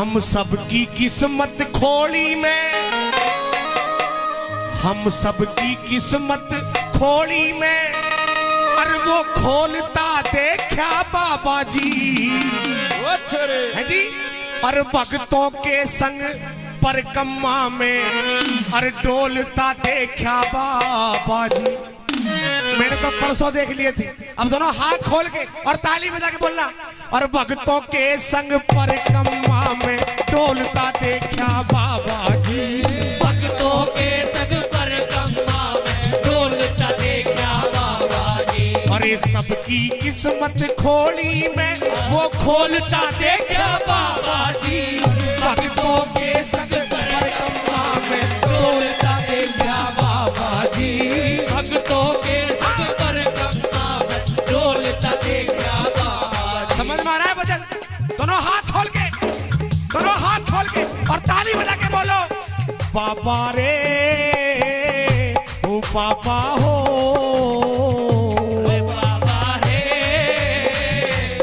हम सबकी किस्मत खोली में, हम सबकी किस्मत खोली में, और वो खोलता देखा बाबा जी है जी। और भक्तों के संग परिक्रमा में और डोलता देखा बाबा जी। मैंने तो परसों देख लिए थे, अब दोनों हाथ खोल के और ताली बजा के बोलना। और भक्तों के संग परिक्रमा में डोलता देखा बाबा जी, भक्तों के संग परिक्रमा में डोलता देखा बाबा जी। और ये सबकी किस्मत खोली में वो खोलता देखा बाबा जी। भक्तों के संग परिक्रमा में डोलता देखा बाबा जी, भक्तों के संग परिक्रमा में डोलता देखा बाबा जी। समझ में आ रहा है भजन? दोनों हाथ खोल के, दोनों हाथ खोल के और ताली बजा के बोलो, बाबा रे ओ बाबा हो, बाबा है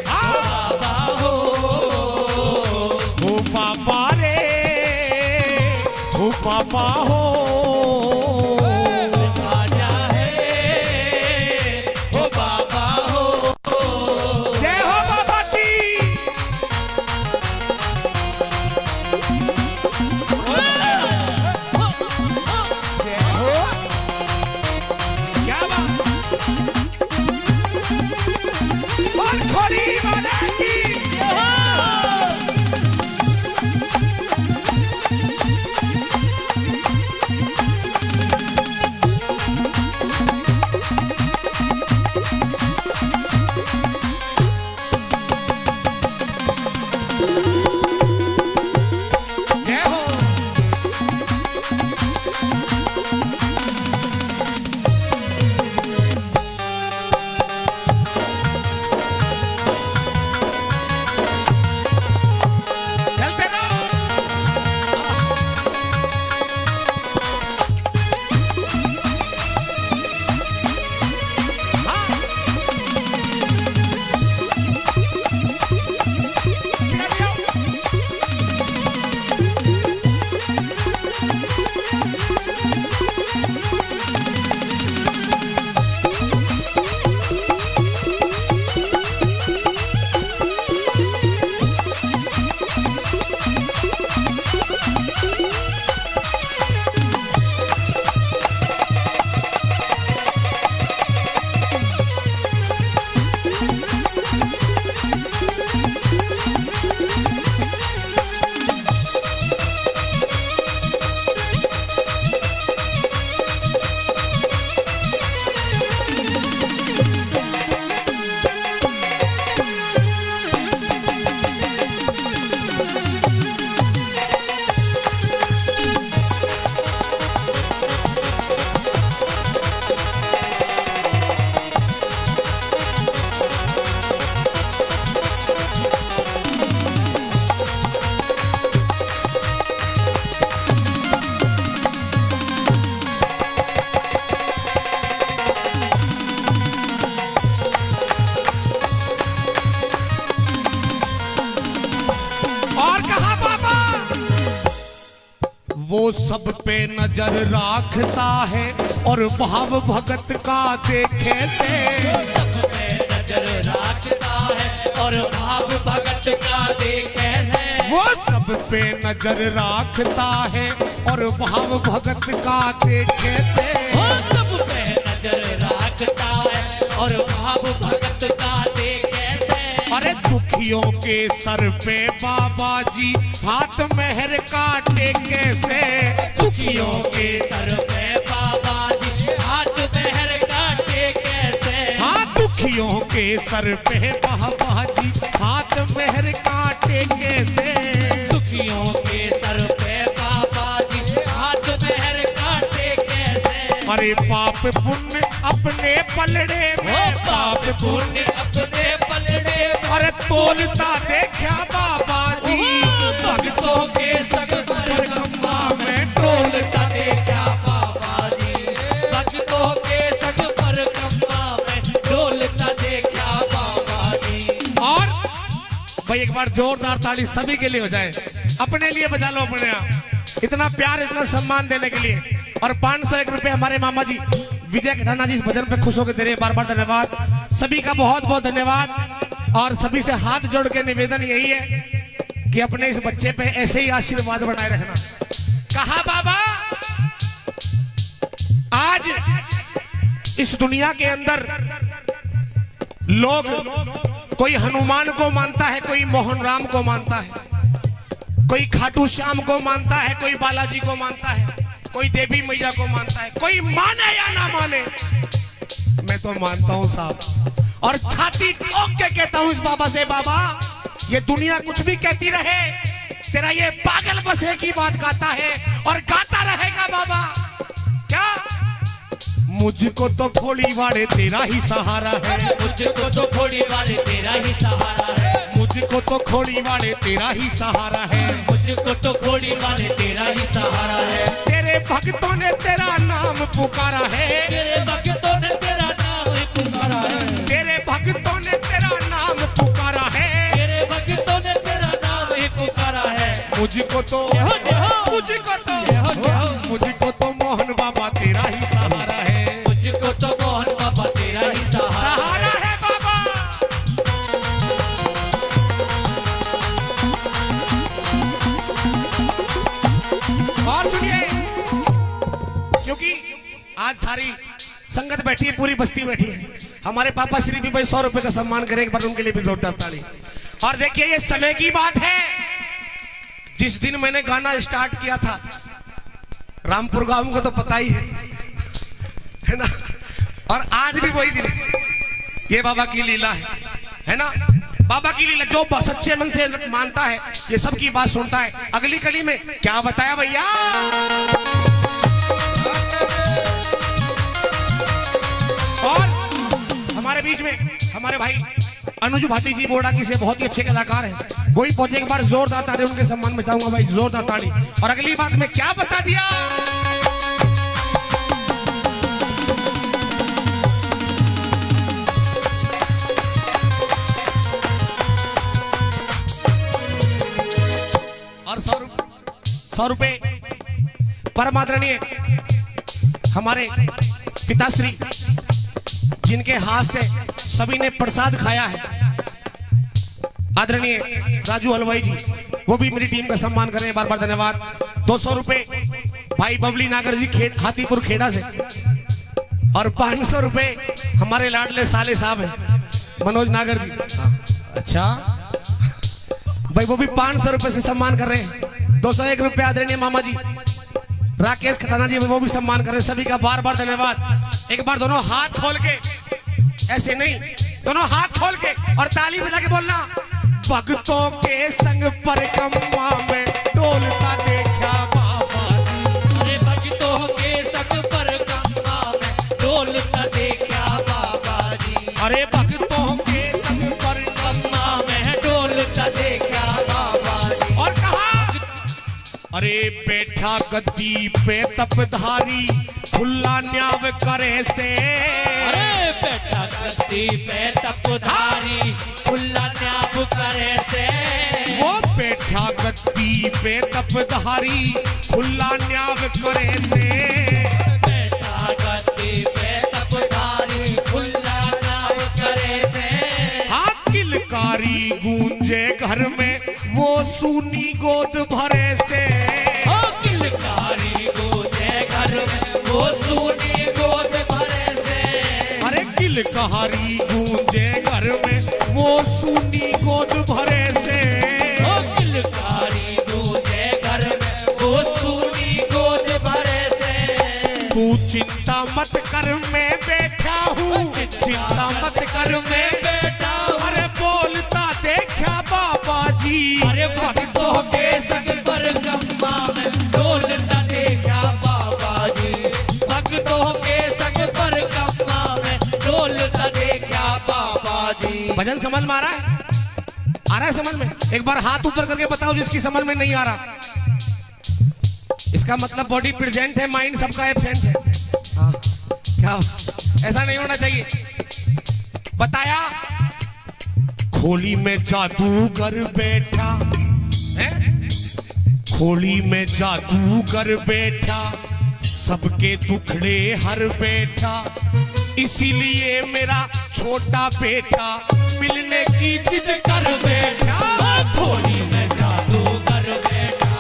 बाबा हो, ओ बाबा रे ओ बाबा हो, राजा है ओ बाबा हो। जय हो बाबा की। जय हो, क्या बात, और खोली वाले की जय हो। चलते रहो। हाँ। इधर भी आओ। और कहा बाबा, वो सब पे नजर राखता है और भाव भगत का देखे से, सब पे नजर रखता है और भाव भगत का देखे है। वो सब पे नजर राखता है और भाव भगत का देखे से। वो सब पे नजर रखता है और भाव भगत का देखे से। अरे दुखियों के सर पे बाबा जी हाथ मेहर काटे कैसे, दुखियों के सर पे बाबा जी हाथ मेहर काटे कैसे। हाँ दुखियों के सर पे बाबा जी हाथ मेहर काटे कैसे। दुखियों के सर पे बाबा जी हाथ मेहर काटे कैसे। अरे पाप पुण्य अपने पलड़े वो में, पाप पुण्य अपने पलड़े में। अरे तोलता देखा बाबा जी, भक्तों के संग परिक्रमा में डोलता देखा बाबा जी। भक्तों के संग परिक्रमा में डोलता देखा बाबा जी। और भाई एक बार जोरदार ताली सभी के लिए हो जाए, अपने लिए बजा लो अपने आप। इतना प्यार इतना सम्मान देने के लिए। और 501 रुपए हमारे मामा जी विजय खटाना जी इस भजन पे खुश होकर दे रहे हैं, बार बार धन्यवाद सभी का, बहुत बहुत धन्यवाद। और सभी से हाथ जोड़ के निवेदन यही है कि अपने इस बच्चे पे ऐसे ही आशीर्वाद बनाए रखना। कहा बाबा आज इस दुनिया के अंदर लोग कोई हनुमान को मानता है, कोई मोहन राम को मानता है, कोई खाटू श्याम को मानता है, कोई बालाजी को मानता है, कोई देवी मैया को मानता है। कोई माने या ना माने, मैं तो मानता हूं साहब। और छाती ठोक के कहता हूं इस बाबा से, बाबा ये दुनिया कुछ भी कहती रहे, तेरा ये पागल बस एक ही बात गाता है और गाता रहेगा बाबा। क्या मुझको तो खोड़ी वाले तेरा ही सहारा है, मुझको तो खोड़ी वाले तेरा ही सहारा है, मुझको तो खोड़ी वाले तेरा ही सहारा है, मुझको तो खोड़ी वाले तेरा ही सहारा है। तेरे भक्तों ने तेरा नाम पुकारा है, तेरे भक्तों ने तेरा नाम पुकारा है, तेरे भक्तों ने तेरा नाम पुकारा है, तेरे भक्तों ने तेरा नाम ही पुकारा है। मुझको तो मुझको तो मोहन बाबा तेरा ही सहारा है, मुझको तो मोहन बाबा तेरा ही सहारा है बाबा। और सुनिए, क्योंकि आज सारी संगत बैठी है, पूरी बस्ती बैठी है, हमारे पापा श्री भी भाई 100 रुपए का सम्मान करें, एक बार उनके लिए भी जोरदार ताली। और देखिए ये समय की बात है, जिस दिन मैंने गाना स्टार्ट किया था, रामपुर गांव को तो पता ही है ना, और आज भी वही दिन है। ये बाबा की लीला है ना, बाबा की लीला। जो सच्चे मन से मानता है ये सबकी बात सुनता है। अगली कली में क्या बताया भैया, और हमारे बीच में हमारे भाई अनुज भाटी जी बोर्डाकी से बहुत ही अच्छे कलाकार हैं, वही पहुंचे। एक बार जोरदार ताली उनके सम्मान में चाहूंगा भाई, जोरदार ताली। और अगली बात में क्या बता दिया, और 100 रुपए परम आदरणीय हमारे पिताश्री, जिनके हाथ से सभी ने प्रसाद खाया है, आदरणीय राजू हलवाई जी, वो भी मेरी टीम का सम्मान करें, बार बार धन्यवाद। 200 रुपए भाई बबली नागर जी हाथीपुर खेड़ा से, और 500 रुपए हमारे लाडले साले साहब हैं मनोज नागर जी। अच्छा भाई वो भी 500 रुपए से सम्मान कर रहे हैं। 201 रुपए आदरणीय मामा जी राकेश खटाना जी, वो भी सम्मान कर रहे हैं, सभी का बार बार धन्यवाद। एक बार दोनों हाथ खोल के, ऐसे नहीं, दोनों हाथ खोल के और ताली बजा के बोलना, भक्तों के संग परिक्रमा में डोलता देखा बाबा जी। अरे भक्तों के संग परिक्रमा में डोलता देखा बाबा जी, अरे भक्तों के संग परिक्रमा में डोलता देखा बाबा जी। और कहा, अरे बैठा गद्दी पे तपधारी, खुला न्याव करे से, अरे बैठा गद्दी पे तपधारी, खुला न्याव करे से, वो बैठा गद्दी पे तपधारी, खुला न्याव करे से, बैठा गद्दी पे तपधारी, खुला न्याव करे से। हाँ किलकारी गूंजे घर में, वो सूनी गोद भरे से, किलकारी गूंजे घर में, वो सूनी गोद भरे से। अरे किलकारी गूंजे घर में, वो सूनी गोद भरे से, किलकारी गूंजे घर में, वो सूनी गोद भरे से। तू चिंता मत कर मैं बैठा हूँ, चिंता मत कर मैं बैठा हूँ, अरे बोलता देखा बाबा जी। अरे भक्तों के संग परिक्रमा में डोलता देखा बाबा जी, भक्तों के संग परिक्रमा में डोलता देखा बाबा जी। भजन समझ में आ रहा है? आ रहा है समझ में? एक बार हाथ ऊपर करके बताओ जिसकी समझ में नहीं आ रहा। इसका मतलब बॉडी प्रेजेंट है, माइंड सबका एब्सेंट है। हाँ क्या ऐसा नहीं होना चाहिए। बताया खोली में जादूगर बैठा है, खोली में जादूगर बैठा, सबके दुखड़े हर बैठा, इसीलिए मेरा छोटा बेटा मिलने की जिद कर बैठा। खोली में जादूगर बैठा,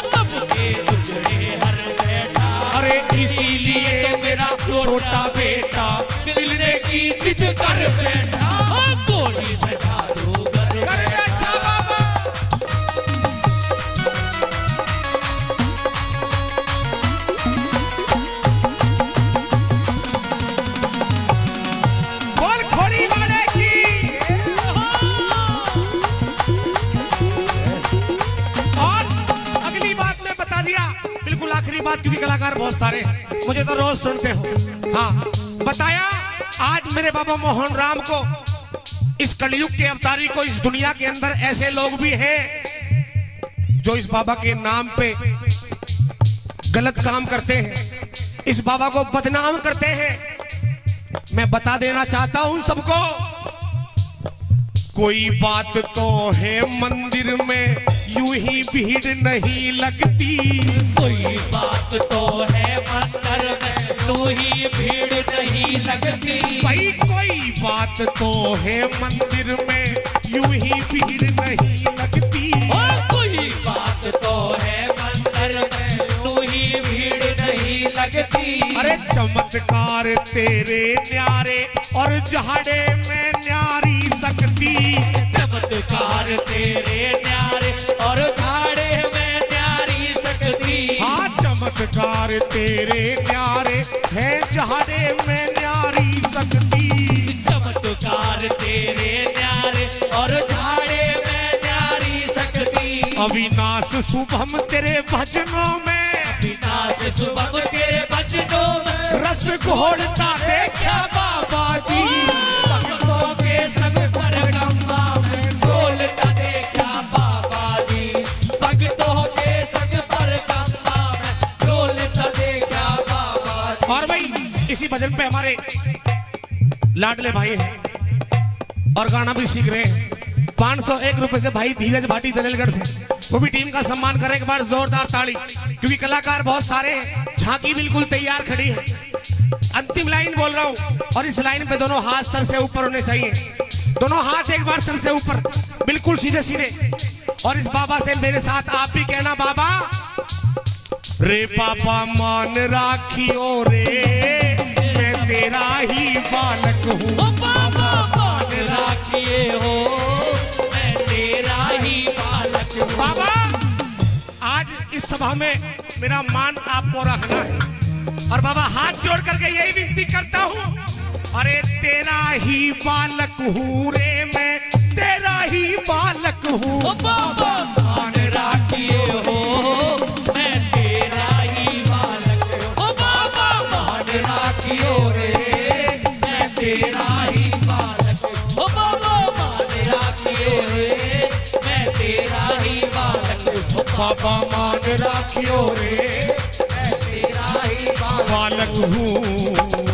सबके दुखड़े हर बैठा, अरे इसीलिए मेरा छोटा बेटा मिलने की जिद कर बैठा। खोली में जादूगर बैठा बाबा। बोल खोली वाले की। और अगली बात मैं बता दिया, बिल्कुल आखिरी बात, क्योंकि कलाकार बहुत सारे हैं, मुझे तो रोज सुनते हो। हाँ बताया, आज मेरे बाबा मोहन राम को, इस कलयुग के अवतारी को, इस दुनिया के अंदर ऐसे लोग भी हैं जो इस बाबा के नाम पे गलत काम करते हैं, इस बाबा को बदनाम करते हैं। मैं बता देना चाहता हूं सबको, कोई बात तो है मंदिर में यूं ही भीड़ नहीं लगती, कोई बात तो है मंदिर में यूं ही भीड़ नहीं लगती, भाई कोई बात तो है मंदिर में यूं ही भीड़ नहीं लगती, कोई बात तो है मंदिर में यूं ही भीड़ नहीं लगती। अरे चमत्कार तेरे न्यारे और झाड़े में न्यारी सकती, चमत्कार तेरे न्यारे और झाड़े में न्यारी सकती। हाँ चमत्कार तेरे न्यारे है झाड़े में न्यारी सकती, चमत्कार तेरे न्यारे और झाड़े में न्यारी सकती। अविनाश शुभम तेरे भजनों में, अविनाश शुभम तेरे भजनों में रस घोलता देखा बाबा जी, भक्तों के संग पर गंगा में डोलता देखा बाबा जी, भक्तों के संग पर गंगा में डोलता देखा बाबा जी। और भाई इसी भजन पे हमारे लाडले भाई हैं और गाना भी सीख रहे हैं। 501 रुपए से भाई धीरज भाटी दलेलगढ़ से, वो भी टीम का सम्मान करें। एक बार जोरदार ताली, क्योंकि कलाकार बहुत सारे हैं, झांकी बिल्कुल तैयार खड़ी है। अंतिम लाइन बोल रहा हूं, और इस लाइन पे दोनों हाथ सर से ऊपर होने चाहिए, दोनों हाथ एक बार सर से ऊपर, बिल्कुल सीधे सीधे। और इस बाबा से मेरे साथ आप भी कहना, बाबा रे बाबा मान राखियो रे, मैं तेरा ही बालक हूँ, बाबा मान राखिए हो, मैं तेरा ही बालक हूँ। बाबा आज इस सभा में मेरा मान आपको रखना है, और बाबा हाथ जोड़ करके यही विनती करता हूँ, अरे तेरा ही बालक हूँ रे, मैं तेरा ही बालक हूँ। बाबा मान राखिए हो, मैं तेरा ही बालक हूँ। बाबा मान राखियो रे, मैं तेरा ही बालक हूँ। बाबा मान राखियो रे, मैं तेरा ही बालक हूँ। बाबा मान राखियो रे, मैं तेरा ही बालक बालक हूँ।